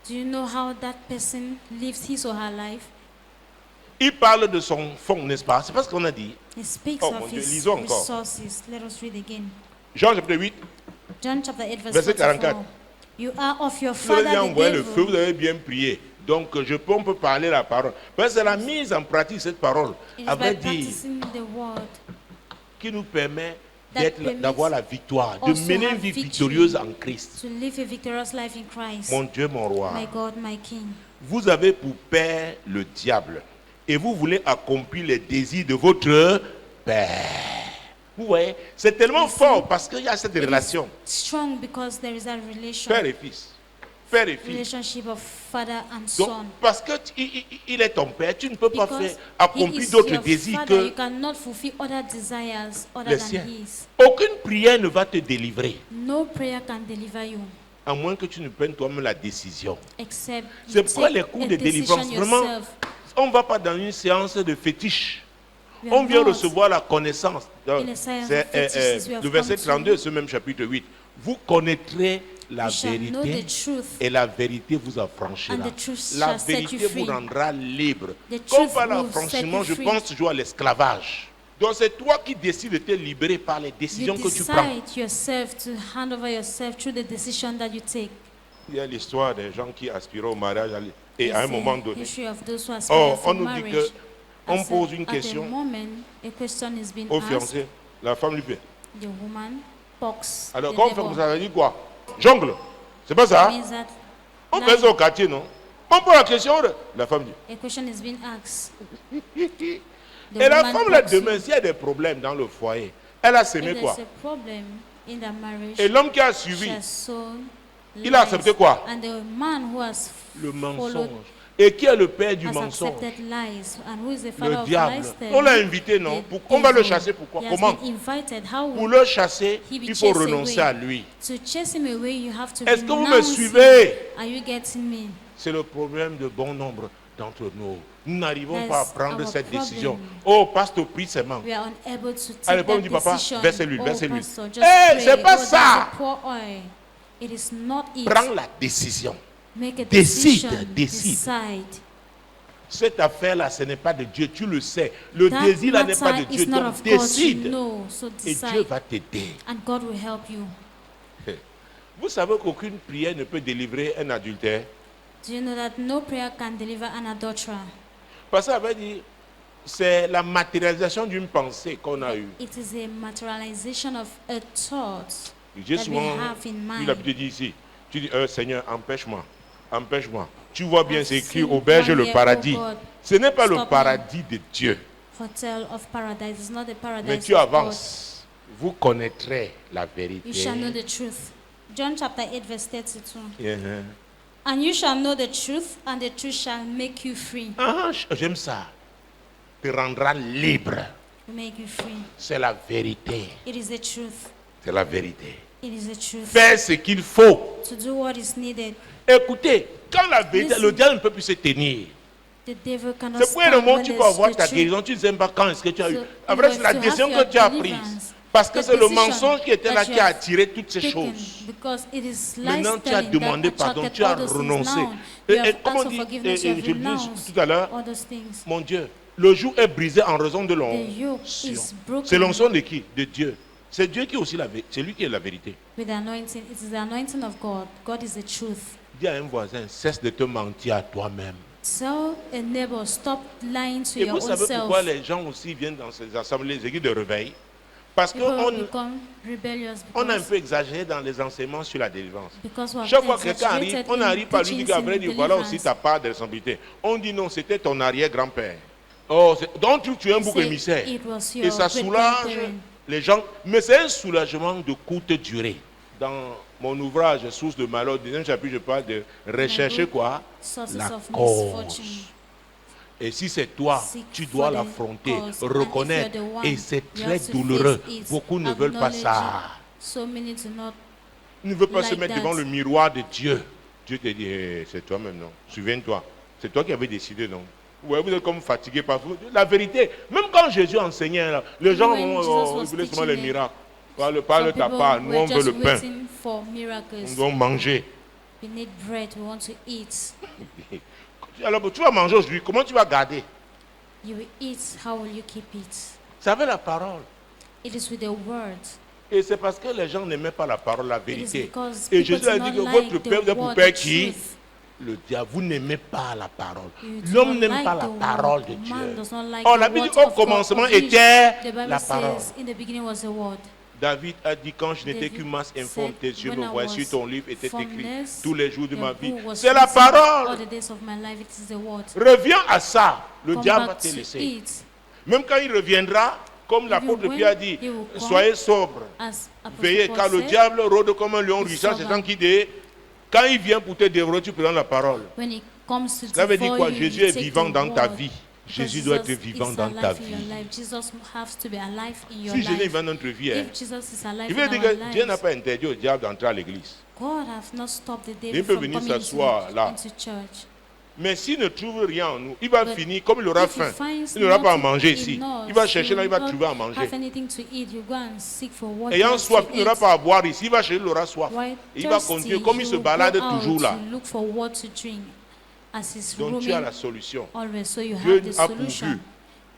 Do you know how that person lives his or her life? Il parle de son fond, n'est-ce pas? C'est pas ce qu'on a dit. He speaks Oh, mon of Dieu, his lisons encore. resources. Let us read again. Jean chapitre 8, John chapter 8, verse Verset 44. 44. You are of your vous avez father bien the envoyé le feu, devil. vous avez bien prié. Donc on peut parler la parole. Mais c'est la mise en pratique de cette parole, It à is by vrai dire, practicing the word qui nous permet that permits d'avoir la victoire, de us to mener une have vie victory. victorieuse en Christ. to live a victorious life in Christ. Mon Dieu, mon roi. My God, my King. Vous avez pour père le diable et vous voulez accomplir les désirs de votre père. Vous voyez, c'est tellement fort parce qu'il y a cette It is relation, strong because there is that père et fils, père et fils. relationship of father and Donc, son. parce qu'il est ton père, tu ne peux pas Because faire he accomplir is d'autres your désirs father, you que cannot fulfill other desires other les than siens. his. Aucune prière ne va te délivrer, No prayer can deliver you à moins que tu ne prennes toi-même la décision. except you C'est pourquoi take les cours a de decision délivrance, vraiment, yourself. on ne va pas dans une séance de fétiche. We are On vient not recevoir la connaissance. Donc, in a science c'est of fetishes. We have le verset come to 32 de ce même chapitre 8. Vous connaîtrez la You shall know vérité the truth, et la vérité vous affranchira. and the truth La shall set you vérité vous free. rendra libre. The Quand on truth parle will d'affranchissement, set je you free. pense toujours à l'esclavage. Donc c'est toi qui décides de te libérer par les You décisions que tu prends. decide yourself to hand over yourself through the decision that you take. Il y a l'histoire des gens qui aspiraient au mariage et à un There's moment a donné, history of those who aspire oh, for on nous dit marriage. qu'on As pose une at question a moment, a question is being au asked. fiancé. La femme lui fait. The woman pokes Alors the quand on fait devil. ça, ça veut dire quoi? Jongle. C'est pas ça? Means that On fait ça au quartier, non? On pose la question, la femme dit. a question is being asked. The Et la woman femme, là, pokes demain, you. s'il y a des problèmes dans le foyer, elle a semé If quoi? there's a problem in the marriage, Et l'homme qui a she suivi, has sown il a accepté lies. quoi? And the man who has Le followed mensonge. Et qui est le père du has mensonge? accepted lies, and who is the father Le of diable. lies? On l'a invité, non? On va le chasser, pourquoi? He has Comment? been invited. How Pour will le chasser, he be il faut chased renoncer away? à lui. To chase him away, you have to Est-ce que vous me renounce suivez? him. Are you getting me? C'est le problème de bon nombre d'entre nous. Nous n'arrivons pas à That's prendre our cette problem. décision. Oh, pasteur, prie seulement. We are unable to À take l'époque, on that dit, papa, decision. versez l'huile, Oh, versez l'huile. pastor, just Eh, pray. c'est pas Oh, there's ça. a pour oil. It is not it. Prends la décision. Make a Décide, decision. décide. Decide. Cette affaire-là, ce n'est pas de Dieu, tu le sais. Le That désir là n'est pas de matter Dieu, is not donc of God, you décide. know. So Et Dieu decide, va t'aider. and God will help you. Vous savez qu'aucune prière ne peut délivrer un adultère. Do you know that no prayer can deliver an adulterer? Parce que ça veut dire, c'est la matérialisation d'une pensée qu'on a eue. It is a materialization of a thought J'ai that we souvent have in eu mind. l'habitude de dire ici, tu dis, Seigneur, empêche-moi, empêche-moi. Tu vois bien, I've c'est écrit, seen auberge one le year, paradis. oh God, Ce n'est pas le stop me. paradis de Dieu. Hotel of paradise is not the paradise Mais tu of God. avances. Vous connaîtrez la vérité. You shall know the truth. John chapter 8 verse 32. Uh-huh. And you shall know the truth, and the truth shall make you free. Ah, j'aime ça. Te rendra libre. Will make you free. C'est la vérité. It is the truth. C'est la vérité. It is the truth. Fais ce qu'il faut. To do what is needed. Écoutez, quand la vérité, Listen. le diable ne peut plus se tenir. The devil cannot C'est pour le stand moment when tu peux there's avoir the ta truth. guérison, tu ne sais même pas quand est-ce que tu as eu. So, Après, you c'est la have to décision have que tu as your prise. deliverance. Parce que The c'est le decision mensonge qui était là that qui you a have attiré toutes ces taken, choses. because it is Maintenant, lies tu as telling demandé that pardon, attracted tu as all those things. renoncé. Now, Et you have comme on asked for dit, forgiveness, you et have je le dis renounced tout à l'heure, all those things. mon Dieu, le joug est brisé en raison de The yoke l'onction. is broken C'est l'onction de qui? De Dieu. C'est Dieu qui est aussi la vérité. C'est lui qui est la vérité. with the anointing. It is the anointing of God. God is the truth. Dis à un voisin, cesse de te mentir à toi-même. Tell a neighbor, stop lying to Et your vous own savez self. pourquoi les gens aussi viennent dans ces assemblées, les églises de réveil? Parce People qu'on become rebellious on a un because, peu exagéré dans les enseignements sur la délivrance. because we have Chaque fois que quelqu'un arrive, exaggerated on in n'arrive pas à lui teachings dire qu'après, in dire voilà aussi deliverance. ta part de responsabilité. On dit non, c'était ton arrière-grand-père. Oh, donc tu es un bouc Say émissaire. it was Et your ça soulage great-grandparent. les gens. Mais c'est un soulagement de courte durée. Dans mon ouvrage Source de malheur, deuxième chapitre, je parle de rechercher book, quoi? Sources La of cause. misfortune. Et si c'est toi, Seek tu for dois the l'affronter, cause. And if reconnaître. you're the one, Et c'est you très have to douloureux. face it, Beaucoup ne veulent pas acknowledge ça. it. So many do not. Il ne veut pas se Like mettre that. devant le miroir de Dieu. Dieu te dit, c'est toi-même, non? Souviens-toi. C'est toi qui avais décidé, non? Ouais, vous êtes comme fatigué par vous. La vérité, même quand Jésus enseignait, là, les gens When vont, Jesus was ils voulaient seulement les teaching, miracles. Parle Some ta people part. Nous, were on veut just le pain. waiting for miracles. On doit manger. We need bread. We want to eat. Alors, tu vas manger aujourd'hui. Comment tu vas garder? You will eat. How will you keep it? Ça veut la parole. It is with the word. Et c'est parce que les gens n'aimaient pas la parole, la It is vérité. because Et people Jésus a do dit not que votre like père, vous the êtes pour word, père the qui? truth. Le diable, vous n'aimez pas la parole. You do L'homme not n'aime like pas la the parole word. de Man Dieu. does not like Oh, the la Bible word dit au of God, commencement of which était the Bible la parole. says, in the beginning was the word. David a dit, quand je n'étais David qu'une masse informe, tes said, yeux when me I voient was sur ton livre était écrit formless, tous les jours de the ma vie. book was C'est la written all parole. the days of my life. It is the word. Reviens à ça. Le Come diable va back te to laisser. it. Même quand il reviendra, comme l'apôtre when Pierre a dit, he will come, soyez sobre. As Apostle Veillez, Paul car le said, diable rôde comme un lion be ruissant, c'est sober. tant qu'il dit, quand il vient pour te dévorer, tu prends la parole. when it comes to Ça veut dire devour quoi? you, Jésus you est take vivant the dans ta word. vie. Because Jésus doit être Jesus vivant is dans ta alive in your vie. life. Jesus has to be alive in your Si Jésus est life. vivant dans notre vie, hein, If Jesus is alive il veut in dire our que Dieu n'a lives, pas interdit au diable d'entrer à l'église. God have not stopped the Il devil peut from venir coming s'asseoir là. into church. Mais s'il ne trouve rien en nous, il va But finir comme il aura if he faim. finds Il n'aura pas à nothing manger in ici. us, Il va chercher là, il va will trouver à not manger. have anything to eat, you go and seek for what Ayant else soif, to il n'aura eat. pas à boire ici. Il va chercher, il aura soif. While Et il va thirsty, continuer comme il se you balade go out toujours là. to look for what to drink as he's Donc tu as roaming la solution. always. So you Dieu have the a pourvu. solution.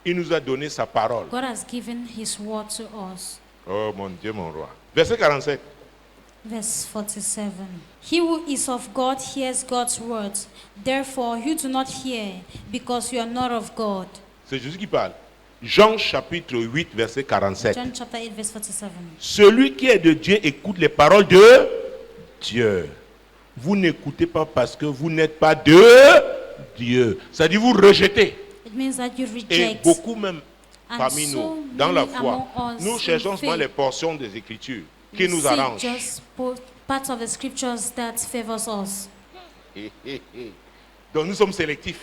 Il nous a donné sa parole. God has given his word to us. Oh mon Dieu, mon roi. Verset 47. Verse 47. He who is of God hears God's words. Therefore, you do not hear, because you are not of God. C'est Jésus qui parle. Jean chapitre 8, verset 47. John chapter 8, verse 47. Celui qui est de Dieu écoute les paroles de Dieu. Vous n'écoutez pas parce que vous n'êtes pas de Dieu. Ça dit vous rejetez. It means that you Et reject. beaucoup même And parmi so nous, dans la many foi, among us nous in cherchons souvent faith, les portions des Écritures qui we nous seek arrangent. just parts of the scriptures that favors us. Donc nous sommes sélectifs.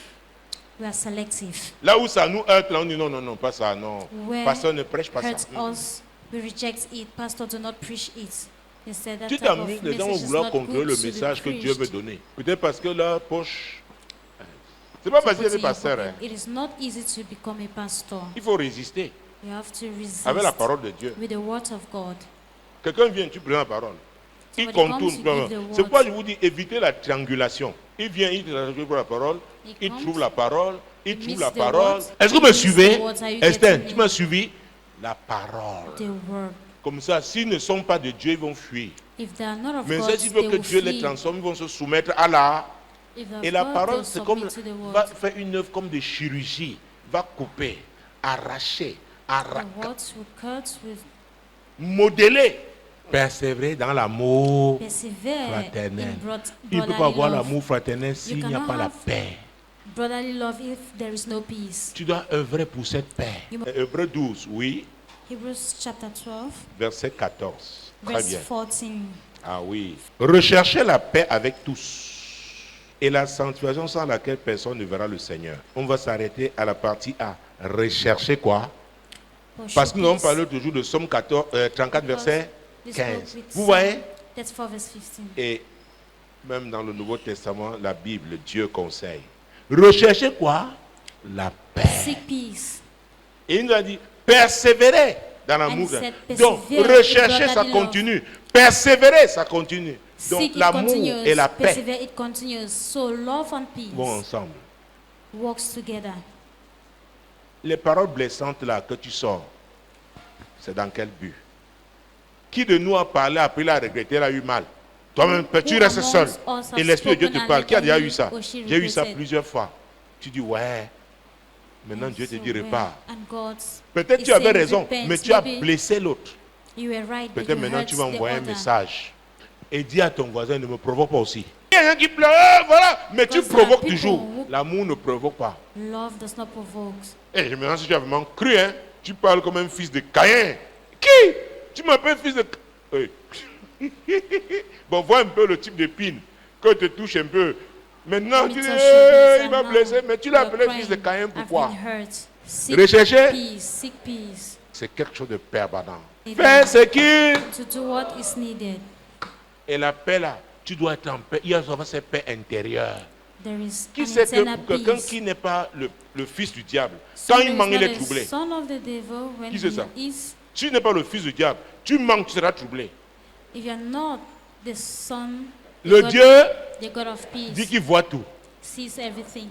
We are selective. Là où ça nous heurte, là on dit non, non, non, pas ça, non. Where Pasteur ne prêche pas ça. hurts us, we reject it. Pastor, do not preach it. Instead, that Tu type of t'amuses les gens vont message is vouloir not contrôler good le to be message que Dieu veut preached. donner. Peut-être parce que leur poche. C'est pas facile d'être pasteur. Hein. It is not easy to become a pastor. Il faut résister You have to resist avec la parole de Dieu. with the word of God. Quelqu'un vient, tu prends la parole. Il Somebody contourne. comes to give the C'est pourquoi word. je vous dis évitez la triangulation. Il vient, il pour la parole, il comes, trouve la parole, il trouve meets la the parole. word, Est-ce que vous me he meets suivez? the words. Are you Esther, getting tu me? m'as suivi? La parole. The word. Comme ça, s'ils ne sont pas de Dieu, ils vont fuir. If they are not of Mais God, s'ils they veulent que will Dieu les flee. transforme, ils vont se soumettre à la. If they are Et of la God, parole, they'll c'est comme submit to the va word. faire une œuvre comme de chirurgie, va couper, arracher, The words will cut with modeler, persévérer dans l'amour persevere fraternel. in Il ne peut pas brotherly avoir love. l'amour fraternel s'il n'y a cannot pas la have paix. Brotherly love if there is no peace. Tu dois œuvrer pour cette paix. You must- Hébreux 12, oui, Hebrews chapter 12, verset 14. Très verse bien. 14. Ah oui. Recherchez la paix avec tous et la sanctification sans laquelle personne ne verra le Seigneur. On va s'arrêter à la partie A. Rechercher quoi? Parce que nous avons parlé toujours de Somme 34, verset 15. Vous voyez? That's 4 verse 15. Et même dans le Nouveau Testament, la Bible, Dieu conseille. Recherchez quoi? La paix. Seek peace. Et il nous a dit, persévérer dans l'amour. And said, Donc, persevere in rechercher, ça brotherly love. continue. Persévérer, ça continue. Donc, Seek it l'amour continues. et la paix Persevere it continues. So love and peace vont ensemble. works together. Les paroles blessantes là que tu sors, c'est dans quel but? Qui de nous a parlé, après il a regretté, il a eu mal? Toi-même, tu Who restes amongst seul. us have Et l'Esprit de Dieu spoken te and parle. Qui a déjà later eu ça? he or she J'ai eu ça regretted? plusieurs fois. Tu dis, ouais. Maintenant, Dieu te So dit, well, repars. and God's Peut-être is tu avais saying, raison, repent. mais tu as Maybe blessé l'autre. you were right, but Peut-être you maintenant hurt tu vas the envoyer un other. message et dis à ton voisin, ne me provoque pas aussi. Il y a quelqu'un qui pleure, voilà, mais tu Because there are provoques people toujours. who- L'amour ne provoque pas. Love does not provoke. Et je me demande si tu as vraiment cru, hein. Tu parles comme un fils de Caïn. Qui? Tu m'appelles fils de Oui. Bon, vois un peu le type d'épine. Que te touche un peu. Maintenant, Let me tu dis, touch you this il m'a and blessé, now mais tu l'as you're appelé fils de crying. Caïn, I've pourquoi? been hurt. Seek Rechercher. peace. Seek peace. C'est quelque chose de permanent. It Fais is ce qui... to do what is needed. Et la paix là, tu dois être en paix. Il y a souvent cette paix intérieure. There is Qui an sait que eternal pour quelqu'un peace. qui n'est pas le fils du diable, quand Somebody il is manque, il not est a troublé. son of the devil when Qui c'est ça? he is. Si tu n'es pas le fils du diable, tu manques, tu seras troublé. If you are not the son, Le God, Dieu the God of peace, dit qu'il voit tout. sees everything.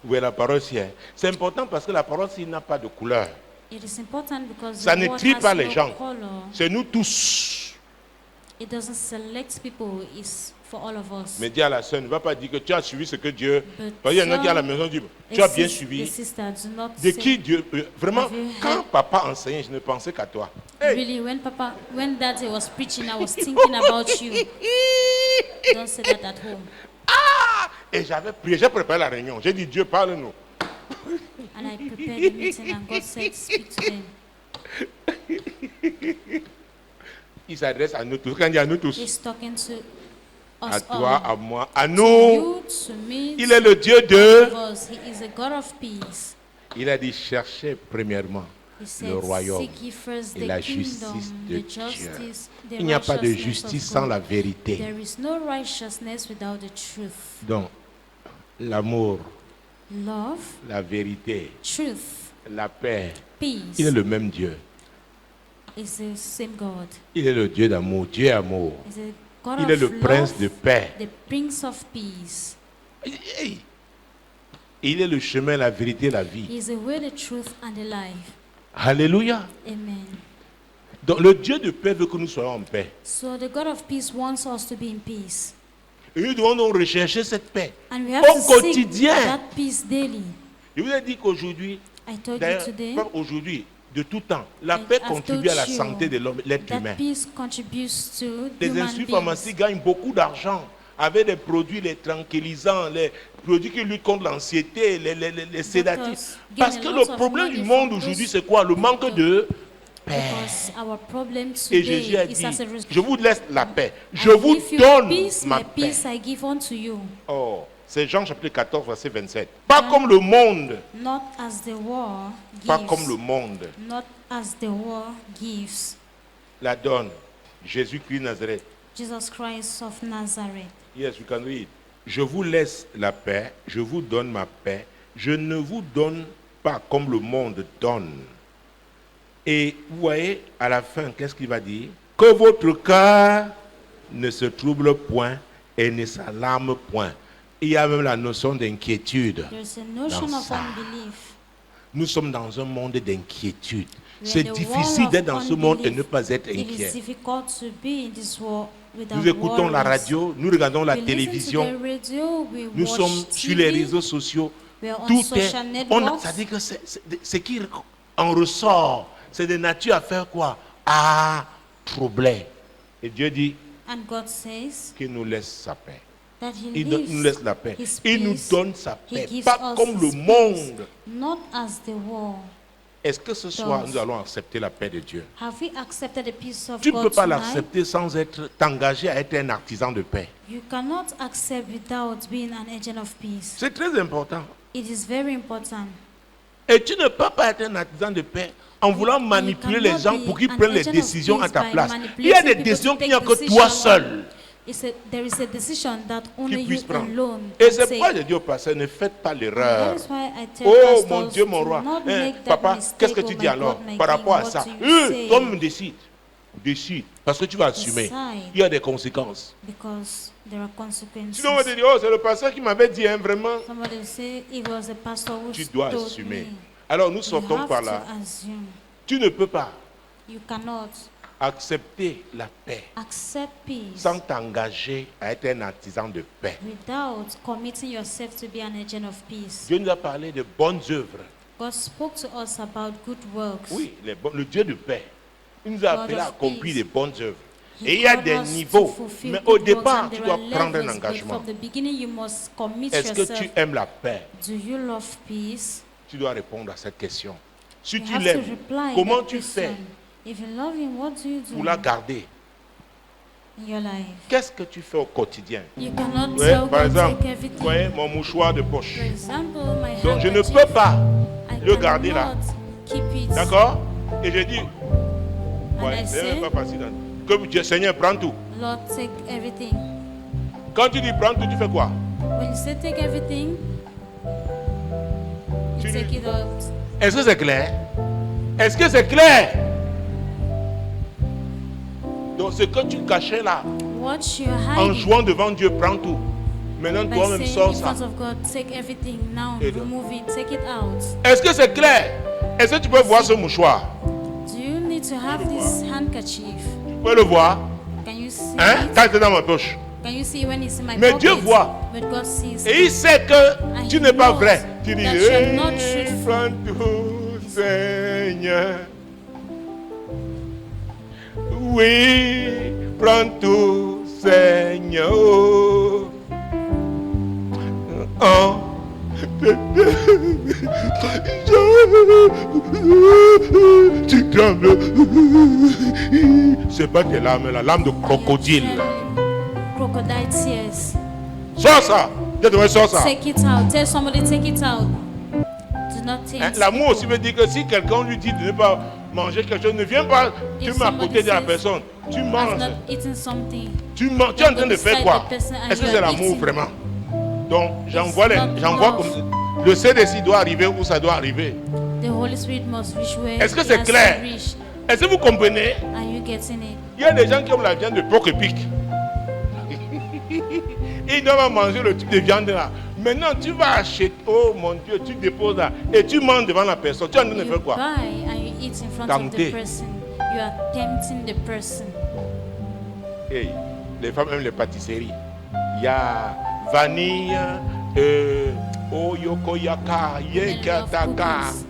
Oui, la parole si est. C'est important parce que la parole s'il n'a pas de couleur. It is important because Ça the ne word trie has pas les no gens. color. C'est nous tous. It doesn't select people. It's for all of us. Mais dis à la sœur, ne va pas dire que tu as suivi ce que Dieu... But Parce qu'il y en a qui à la some- maison disent, The tu as bien sis- suivi. The sister do not De say, qui Dieu... Vraiment, Have you quand heard- papa enseignait, je ne pensais qu'à toi. Hey. Really, when Daddy was preaching, I was thinking about you. Don't say that at home. Ah! Et j'avais prié, j'ai préparé la réunion. J'ai dit, Dieu, parle-nous. And I prepared the meeting, and God said, "Speak to them." Il s'adresse à nous tous. Quand il dit à nous tous, He's talking to à us toi, all. à moi, à To nous, you, to me, il est le Dieu to de... all of us. He is a God of peace. Il a dit, cherchez premièrement He said, le royaume "Seek ye first et the la kingdom, justice de the justice, the Il n'y a pas de righteousness justice of sans God. la vérité. There is no righteousness without the truth. Donc, l'amour, Love, la vérité, truth, la paix, peace il est le même Dieu. is the same God. Il est le Dieu d'amour, Dieu est amour. Is a God Il of est le prince love, de paix. the Prince of Peace. Hey. Il est le chemin, la vérité, la vie. He is the way, the truth, and the life. Alléluia. Amen. Donc, le Dieu de paix veut que nous soyons en paix. So the God of peace wants us to be in peace. Et nous devons donc rechercher cette paix. And we have Au to seek quotidien. that peace daily. Je vous ai dit qu'aujourd'hui, I told you d'ailleurs, today pas aujourd'hui, de tout temps, la I- paix I've contribue à la told you santé de l'homme, l'être that humain. peace contributes to Les human instituts beings. pharmaceutiques gagnent beaucoup d'argent avec des produits, les tranquillisants, les produits qui luttent contre l'anxiété, les sédatifs. gain Parce a que lot le of problème money du monde from aujourd'hui, those c'est quoi? Le manque de paix. Because our problem Et Jésus a today is dit, as a result. je vous laisse la paix. Je I vous give you donne peace, ma my paix. peace I give unto you. Oh, c'est Jean chapitre 14, verset 27. Pas comme le monde. Not as the world Pas gives. comme le monde Not as the world gives. la donne. Jésus-Christ Nazareth. Jesus Christ of Nazareth. Yes, we can read. Je vous laisse la paix, je vous donne ma paix. Je ne vous donne pas comme le monde donne. Et vous voyez, à la fin, qu'est-ce qu'il va dire? Que votre cœur ne se trouble point et ne s'alarme point. Il y a même la notion d'inquiétude. There's a notion Dans of ça. unbelief. Nous sommes dans un monde d'inquiétude. We're C'est in the difficile world d'être of dans ce monde et unbelief. ne pas être It is inquiet. difficult to be in this world without Nous écoutons la worries. radio, nous regardons la We listen to télévision, the radio, we nous watch sommes TV, sur les réseaux sociaux. we are on Tout est, social networks. ça dit que ce qui en ressort, c'est de nature à faire quoi? À troubler. Et Dieu dit And God says qu'il nous laisse sa paix. that He Il leaves nous laisse la paix. His Il nous peace. donne sa He paix. gives Pas us comme le His peace, monde. not as the world. Est-ce que ce soir, does. nous allons accepter la paix de Dieu? Have we accepted the peace of Tu ne God peux pas tonight? l'accepter sans t'engager à être un artisan de paix. You cannot accept without being an agent of peace. C'est très important. It is very important. Et tu ne peux pas être un artisan de paix en voulant manipuler les gens pour qu'ils prennent les décisions à ta place. Il y a des décisions qu'il n'y a que toi seul There is a decision that only qui you puisse prendre. alone Et can c'est take. pourquoi je dis au pasteur, ne faites pas That l'erreur. is why I tell Oh pastors mon Dieu, mon to roi. not Hein, make that papa, mistake, qu'est-ce que oh tu my dis alors God, my par King, rapport à what ça? do you say? Toi-même décide. Décide. Parce que tu vas assumer. Decide. Il y a des conséquences. Because there are consequences. Sinon on va te dire, oh c'est le pasteur qui m'avait dit, hein, vraiment. Somebody will say it was the pastor who Tu dois told assumer. me. Alors nous You sortons have par to là. assume. Tu ne peux pas You cannot accepter la paix accept peace sans t'engager à être un artisan de paix. without committing yourself to be an agent of peace. Dieu nous a parlé de bonnes œuvres. God spoke to us about good works. Oui, le Dieu de paix. Il nous a God appelé à of accomplir peace. des bonnes œuvres. He Et il y a called des us to niveaux. fulfill Mais good au works, départ, and tu there dois are prendre un levels, but engagement. from the beginning, you must commit Est-ce que yourself. tu aimes la paix? Do you love peace? Tu dois répondre à cette question. Si You tu have to l'aimes, reply comment that tu fais question. If you love him, what do you do pour la garder? in your life? Qu'est-ce que tu fais au quotidien? You cannot Ouais, tell par God exemple, take vous everything. voyez mon mouchoir de poche. For example, my Donc je ne handkerchief, peux pas I le garder là. cannot keep it. D'accord? Et je dis, And ouais, I c'est say, même pas facile. Que Dieu, Seigneur, prends tout. Lord, take everything. Quand tu dis prends tout, tu fais quoi? When you say take everything, Tu you take dis- it out. Est-ce que c'est clair? Est-ce que c'est clair? Donc ce que tu cachais là, What you're en hiding jouant devant Dieu, prends tout. Maintenant by toi-même saying sors in ça. front of God, take everything now, Et donc- remove it, take it out. Est-ce que c'est clair? Est-ce que tu peux voir ce mouchoir? Do you need to have this handkerchief? Tu peux le voir? Can you see Hein? it? Quand c'est dans ma poche. Can you see when it's in my Mais pocket? Dieu voit. But God sees Et il sait que And tu he n'es pas knows vrai. Tu dis, that you're not truthful. prends tout, Seigneur. Oui, prends tout, Seigneur. Oh. Tu trembles. C'est pas tes larmes, la larme de crocodile. crocodile tears. Sors ça. Je devrais sortir ça. Take it out. Tell somebody take it out. Do not take Hein, it. l'amour aussi veut dire que si quelqu'un lui dit de ne pas manger quelque chose, ne viens pas, tu If mets à somebody côté de la says, personne. Tu I've manges. not eaten something. Tu manges. Tu es en train de faire quoi? Est-ce que c'est l'amour eating. vraiment? Donc j'envoie not j'envoie love. comme le CDC doit arriver où ça doit arriver. The Holy Spirit must reach where Est-ce que it c'est has clair? to reach. Est-ce que vous comprenez? Are you getting it? Il y a des gens qui ont la viande de porc épic. Ils doivent manger le type de viande là. Maintenant, tu vas acheter, oh mon Dieu, tu déposes là et tu manges devant la personne. Tu es en train de You faire quoi? buy and you eat in front of Tempté. the person. You are tempting the person. Hey, les femmes aiment les pâtisseries. Il y a vanille, oyokoyaka, Men love yekataka. cookies.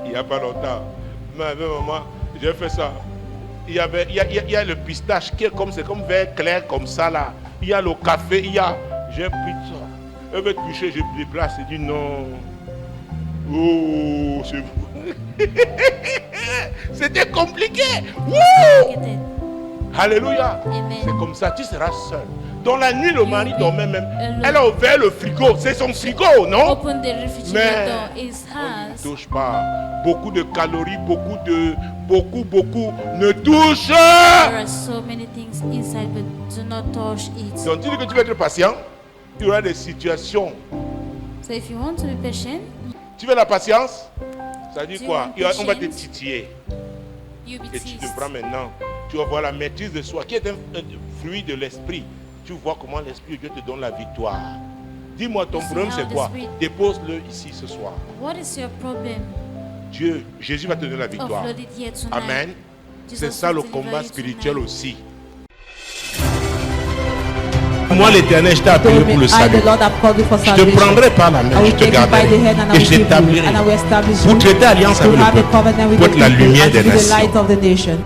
Il n'y a pas longtemps, maman, j'ai fait ça. Il y a le pistache qui est comme, c'est comme vert clair comme ça là. Il y a le café, j'ai pris ça. Elle veut toucher, je déplace, je dis non. Oh, c'est vous. C'était compliqué. Wouh! Complicated. Alléluia. Amen. C'est comme ça, tu seras seul. Dans la nuit, le mari dormait même. Elle a ouvert le frigo. C'est son frigo, non? Open the refrigerator. It's On ne hers. touche pas. Beaucoup de calories, beaucoup. Ne touche. There are so many things inside, but do not touch it. Donc, tu dis que tu vas être patient. Il y aura des situations. So if you want to be patient, Tu veux la patience? Ça dit Do you quoi? want On va te patience? titiller. you'll be Et tu te teased. prends maintenant. Tu vas voir la maîtrise de soi, qui est un fruit de l'esprit. Tu vois comment l'esprit de Dieu te donne la victoire. Dis-moi, ton You see problème how c'est the quoi? Spirit- Dépose-le ici ce soir. What is your problem? Jésus va te donner la victoire. Offload it here tonight. Amen. Jesus C'est ça will le deliver combat you spirituel tonight. aussi. Moi, l'Éternel, je t'ai appelé Told me, pour le I, salut. the Lord, have called you for Je te salvation. prendrai par la I main, je will te take you by garderai the hand and I et will je keep you, t'établirai and I will establish pour you traiter alliance to avec le have a peuple, covenant with pour the être la people lumière and des to be the light nations. of the nation.